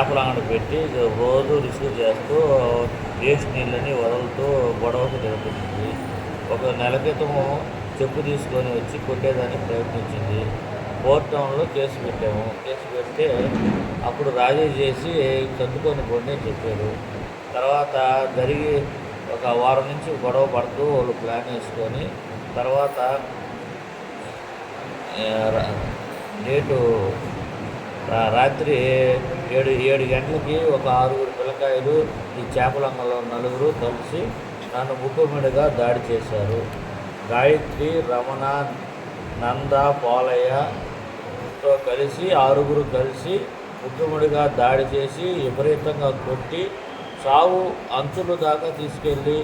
చేపల అంగడి పెట్టి రోజు రిసీవ్ చేస్తూ వేస్ట్ నీళ్ళని వదులుతూ గొడవకు జరుగుతుంది. ఒక నెల క్రితము చెప్పు తీసుకొని వచ్చి కొట్టేదానికి ప్రయత్నించింది. కోర్టు టౌన్లో కేసు పెట్టాము. కేసు పెడితే అప్పుడు రాజీ చేసి సర్దుకొని పోండి అని చెప్పారు. తర్వాత జరిగి ఒక వారం నుంచి గొడవ పడుతూ వాళ్ళు ప్లాన్ వేసుకొని తర్వాత డేటు రాత్రి 7 గంటలకి ఒక 6 పిల్లకాయలు ఈ చేపలంగలో 4 కలిసి నన్ను ముక్కుమిడిగా దాడి చేశారు. గాయత్రి, రమణ, నంద, పోలయ్యతో కలిసి 6 కలిసి ముక్కుమిడిగా దాడి చేసి విపరీతంగా కొట్టి సావు అంచులు దాకా తీసుకెళ్ళి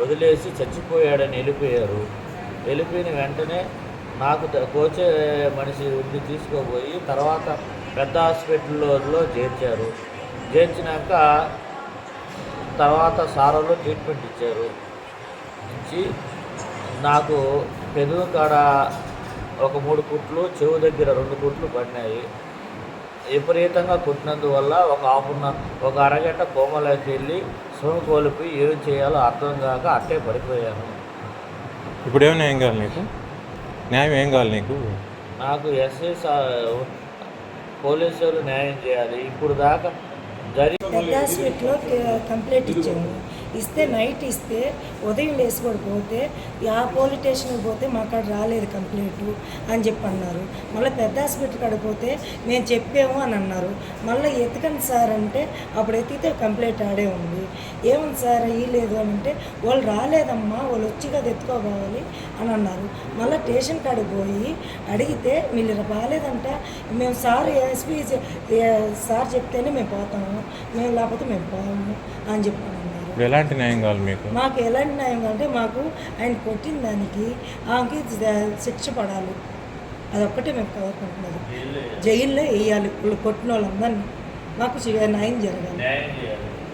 వదిలేసి చచ్చిపోయాడని వెళ్ళిపోయారు. వెళ్ళిపోయిన వెంటనే నాకు కోచే మనిషి ఉండి తీసుకోపోయి తర్వాత పెద్ద హాస్పిటల్లో చేర్చారు. చేర్చినాక తర్వాత సారాలో ట్రీట్మెంట్ ఇచ్చారు. ఇచ్చి నాకు పెదవు కాడ ఒక 3 కుట్లు, చెవు దగ్గర 2 కుట్లు పడినాయి. విపరీతంగా కుట్టినందువల్ల ఒక అరగంట కోమలోకి వెళ్ళి స్పృహ కోల్పోయి ఏం చేయాలో అర్థం కాక అట్టే పడిపోయాను. ఇప్పుడు ఏమైనా ఏం కావాలి నీకు? న్యాయం ఏం కావాలి నీకు? నాకు ఎస్ఐ పోలీసులు న్యాయం చేయాలి. ఇప్పుడు దాకా పెద్ద హాస్పిటల్లో కంప్లైంట్ ఇచ్చాము. ఇస్తే నైట్ ఇస్తే ఉదయం లేచి కూడా పోతే ఆ పోలీస్ స్టేషన్కి పోతే మా కాడ రాలేదు కంప్లైంట్ అని చెప్పి అన్నారు. మళ్ళీ పెద్ద హాస్పిటల్ కాడ పోతే మేము చెప్పాము అని అన్నారు. మళ్ళీ ఎతకండి సార్ అంటే అప్పుడు ఎత్తితే కంప్లైంట్ ఆడే ఉంది. ఏముంది సార్ ఇయ్యలేదు అని అంటే వాళ్ళు రాలేదమ్మా, వాళ్ళు వచ్చి కదా ఎత్తుకోవాలి అని అన్నారు. మళ్ళీ స్టేషన్ కాడికి పోయి అడిగితే మీరు రాలేదంట, మేము సార్ ఎస్పీ సార్ చెప్తేనే మేము పోతాము, మేము లేకపోతే మేము పోము అని చెప్పాను. ఎలాంటి న్యాయం కావాలి మీకు? మాకు ఎలాంటి న్యాయం కావాలంటే మాకు ఆయన కొట్టిన దానికి ఆమెకి శిక్ష పడాలి. అదొక్కటే మేము కోరుకుంటున్నది. జైల్లో వేయాలి వాళ్ళు కొట్టిన వాళ్ళందరినీ. మాకు న్యాయం జరగాలి.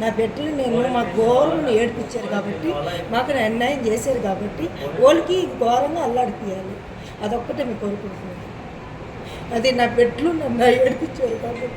నా బిడ్డలు మాకు ఘోరంగా ఏడిపించారు కాబట్టి, మాకు అన్యాయం చేశారు కాబట్టి వాళ్ళకి ఘోరంగా అల్లాడిపోయాలి. అదొక్కటే మేము కోరుకుంటున్నది. అది నా బిడ్డలు నన్ను ఏడిపించారు కాబట్టి